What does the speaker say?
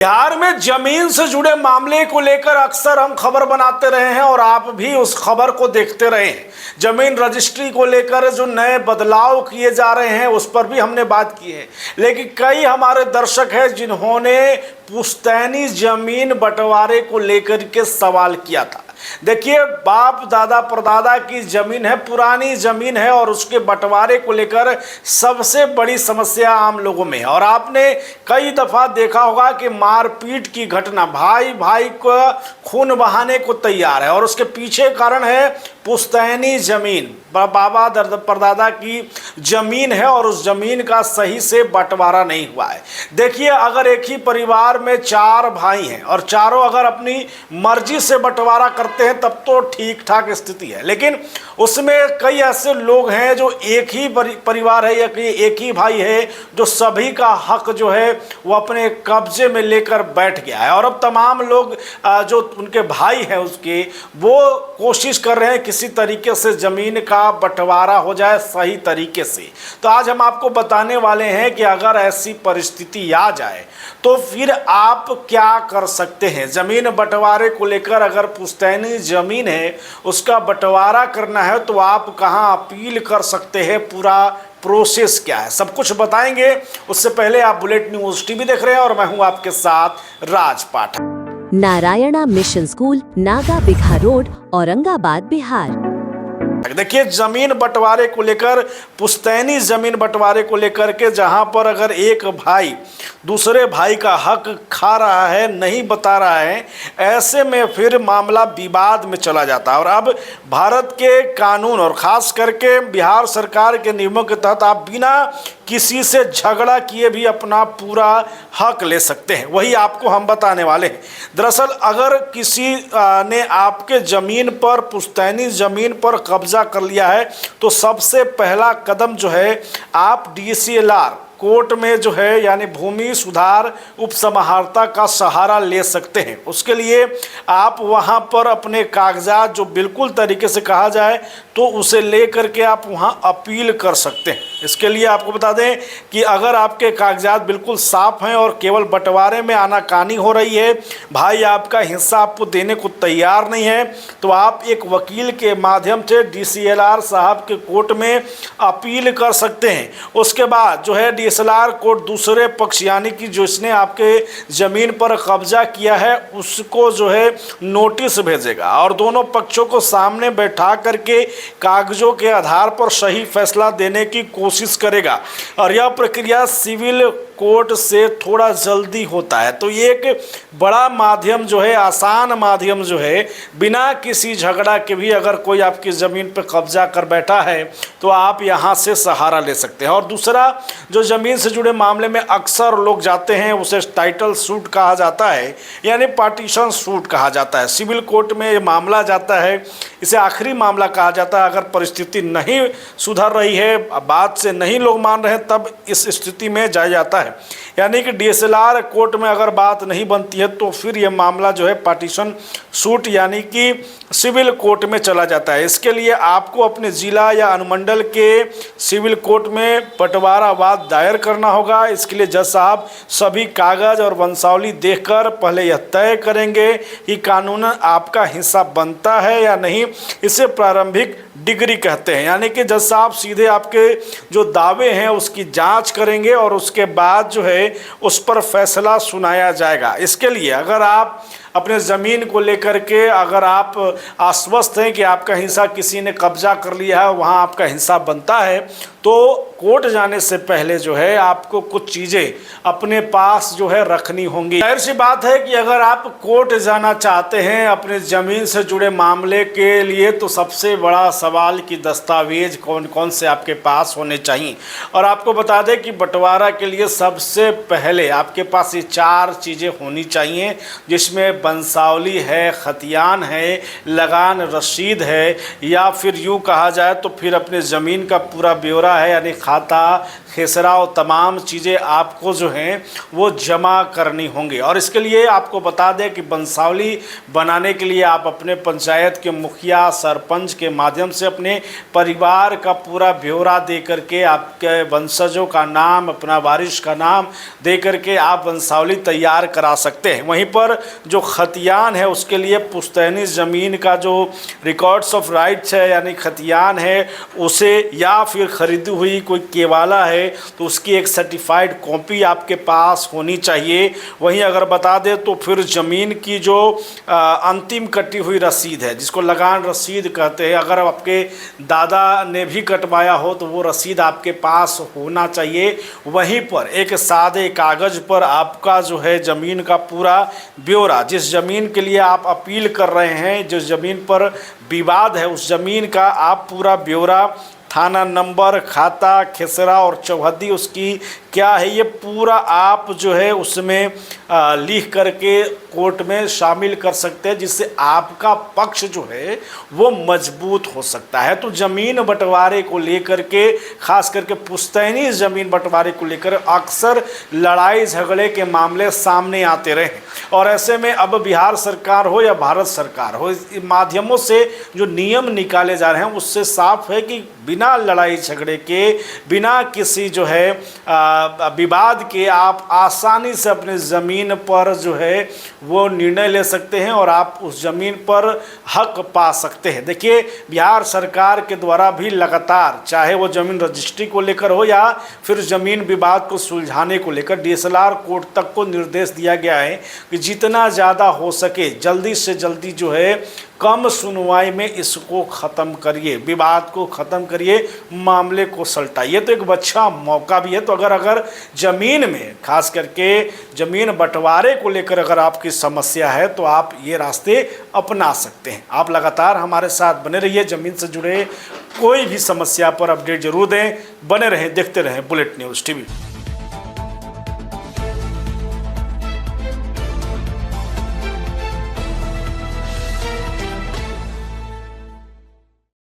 बिहार में जमीन से जुड़े मामले को लेकर अक्सर हम खबर बनाते रहे हैं और आप भी उस खबर को देखते रहे हैं। जमीन रजिस्ट्री को लेकर जो नए बदलाव किए जा रहे हैं उस पर भी हमने बात की है, लेकिन कई हमारे दर्शक हैं जिन्होंने पुश्तैनी जमीन बंटवारे को लेकर के सवाल किया था। देखिए, बाप दादा परदादा की जमीन है, पुरानी जमीन है और उसके बंटवारे को लेकर सबसे बड़ी समस्या आम लोगों में है। और आपने कई दफा देखा होगा कि मारपीट की घटना, भाई भाई को खून बहाने को तैयार है और उसके पीछे कारण है पुश्तैनी जमीन, बाबा परदादा की जमीन है और उस जमीन का सही से बंटवारा नहीं हुआ है। देखिए, अगर एक ही परिवार में 4 भाई हैं और चारों अगर अपनी मर्जी से बंटवारा करते हैं तब तो ठीक ठाक स्थिति है, लेकिन उसमें कई ऐसे लोग हैं जो एक ही परिवार है या एक ही भाई है जो सभी का हक जो है वो अपने कब्जे में लेकर बैठ गया है। और अब तमाम लोग जो उनके भाई हैं उसके वो कोशिश कर रहे हैं किसी तरीके से ज़मीन का बंटवारा हो जाए सही तरीके से। तो आज हम आपको बताने वाले हैं कि अगर ऐसी परिस्थिति आ जाए तो फिर आप क्या कर सकते हैं। ज़मीन बंटवारे को लेकर अगर पुश्तैनी ज़मीन है उसका बंटवारा करना है तो आप कहां अपील कर सकते हैं, पूरा प्रोसेस क्या है, सब कुछ बताएंगे। उससे पहले आप बुलेट न्यूज़ टीवी देख रहे हैं और मैं हूं आपके साथ Raj Pathak. Narayana mission school, Naga Bigha road, Aurangabad, Bihar. देखिए, जमीन बंटवारे को लेकर, पुश्तैनी जमीन बंटवारे को लेकर के जहां पर अगर एक भाई दूसरे भाई का हक खा रहा है, नहीं बता रहा है, ऐसे में फिर मामला विवाद में चला जाता है। और अब भारत के कानून और ख़ास करके बिहार सरकार के नियमों के तहत आप बिना किसी से झगड़ा किए भी अपना पूरा हक ले सकते हैं। वही आपको हम बताने वाले हैं। दरअसल अगर किसी ने आपके ज़मीन पर, पुश्तैनी ज़मीन पर कब्जा कर लिया है तो सबसे पहला कदम जो है आप DCLR कोर्ट में जो है यानी भूमि सुधार उपसमाहर्ता का सहारा ले सकते हैं। उसके लिए आप वहां पर अपने कागजात जो बिल्कुल तरीके से कहा जाए तो उसे ले करके आप वहां अपील कर सकते हैं। इसके लिए आपको बता दें कि अगर आपके कागजात बिल्कुल साफ हैं और केवल बंटवारे में आनाकानी हो रही है, भाई आपका हिस्सा आपको देने को तैयार नहीं है, तो आप एक वकील के माध्यम से DCLR साहब के कोर्ट में अपील कर सकते हैं। उसके बाद जो है DCLR कोर्ट दूसरे पक्ष यानी कि जो इसने आपके ज़मीन पर कब्जा किया है उसको जो है नोटिस भेजेगा और दोनों पक्षों को सामने बैठा करके कागजों के आधार पर सही फैसला देने की कोशिश करेगा। और यह प्रक्रिया सिविल कोर्ट से थोड़ा जल्दी होता है। तो ये एक बड़ा माध्यम जो है, आसान माध्यम जो है, बिना किसी झगड़ा के भी अगर कोई आपकी ज़मीन पर कब्जा कर बैठा है तो आप यहाँ से सहारा ले सकते हैं। और दूसरा, जो ज़मीन से जुड़े मामले में अक्सर लोग जाते हैं उसे टाइटल सूट कहा जाता है, यानी पार्टीशन सूट कहा जाता है। सिविल कोर्ट में ये मामला जाता है, इसे आखिरी मामला कहा जाता है। अगर परिस्थिति नहीं सुधर रही है, बात से नहीं लोग मान रहे हैं, तब इस स्थिति में जाया जाता है। यानी कि DCLR कोर्ट में अगर बात नहीं बनती है तो फिर यह मामला जो है पार्टीशन सूट यानी कि सिविल कोर्ट में चला जाता है। इसके लिए आपको अपने जिला या अनुमंडल के सिविल कोर्ट में बंटवारावाद दायर करना होगा। इसके लिए जज साहब सभी कागज और वंशावली देखकर पहले यह तय करेंगे कि कानूनन आपका हिस्सा बनता है या नहीं। इसे प्रारंभिक डिग्री कहते हैं, यानी कि जज साहब सीधे आपके जो दावे हैं उसकी जांच करेंगे और उसके बाद जो है उस पर फैसला सुनाया जाएगा। इसके लिए अगर आप अपने ज़मीन को लेकर के अगर आप आश्वस्त हैं कि आपका हिस्सा किसी ने कब्जा कर लिया है, वहाँ आपका हिस्सा बनता है, तो कोर्ट जाने से पहले जो है आपको कुछ चीज़ें अपने पास जो है रखनी होंगी। जाहिर सी बात है कि अगर आप कोर्ट जाना चाहते हैं अपने ज़मीन से जुड़े मामले के लिए तो सबसे बड़ा सवाल कि दस्तावेज कौन कौन से आपके पास होने चाहिए। और आपको बता दें कि बंटवारा के लिए सबसे पहले आपके पास ये 4 चीज़ें होनी चाहिए, जिसमें वंशावली है, खतियान है, लगान रसीद है, या फिर यूँ कहा जाए तो फिर अपने ज़मीन का पूरा ब्यौरा है, यानी खाता खेसरा और तमाम चीज़ें आपको जो हैं वो जमा करनी होंगी। और इसके लिए आपको बता दें कि वंशावली बनाने के लिए आप अपने पंचायत के मुखिया सरपंच के माध्यम से अपने परिवार का पूरा ब्यौरा दे करके, आपके वंशजों का नाम, अपना वारिस का नाम दे करके आप वंशावली तैयार करा सकते हैं। वहीं पर जो खतियान है उसके लिए पुश्तैनी ज़मीन का जो रिकॉर्ड्स ऑफ राइट्स है यानी खतियान है उसे, या फिर ख़रीदी हुई कोई केवाला है तो उसकी एक सर्टिफाइड कॉपी आपके पास होनी चाहिए। वहीं अगर बता दें तो फिर ज़मीन की जो अंतिम कटी हुई रसीद है जिसको लगान रसीद कहते हैं, अगर आपके दादा ने भी कटवाया हो तो वो रसीद आपके पास होना चाहिए। वहीं पर एक सादे कागज़ पर आपका जो है ज़मीन का पूरा ब्यौरा, जिस ज़मीन के लिए आप अपील कर रहे हैं, जिस ज़मीन पर विवाद है उस ज़मीन का आप पूरा ब्यौरा, थाना नंबर, खाता, खेसरा और चौहद्दी उसकी क्या है, ये पूरा आप जो है उसमें लिख करके कोर्ट में शामिल कर सकते हैं, जिससे आपका पक्ष जो है वो मजबूत हो सकता है। तो ज़मीन बंटवारे को लेकर के, खास करके पुश्तैनी ज़मीन बंटवारे को लेकर अक्सर लड़ाई झगड़े के मामले सामने आते रहे, और ऐसे में अब बिहार सरकार हो या भारत सरकार हो, इस माध्यमों से जो नियम निकाले जा रहे हैं उससे साफ है कि बिना लड़ाई झगड़े के, बिना किसी जो है विवाद के आप आसानी से अपने ज़मीन पर जो है वो निर्णय ले सकते हैं और आप उस ज़मीन पर हक पा सकते हैं। देखिए, बिहार सरकार के द्वारा भी लगातार, चाहे वो ज़मीन रजिस्ट्री को लेकर हो या फिर ज़मीन विवाद को सुलझाने को लेकर, DSLR कोर्ट तक को निर्देश दिया गया है कि जितना ज़्यादा हो सके जल्दी से जल्दी जो है कम सुनवाई में इसको ख़त्म करिए, विवाद को ख़त्म करिए, मामले को सलटाइए। तो एक अच्छा मौका भी है। तो अगर ज़मीन में, खास करके ज़मीन बंटवारे को लेकर अगर आपकी समस्या है तो आप ये रास्ते अपना सकते हैं। आप लगातार हमारे साथ बने रहिए, ज़मीन से जुड़े कोई भी समस्या पर अपडेट जरूर दें। बने रहें, देखते रहें बुलेट न्यूज़ TV।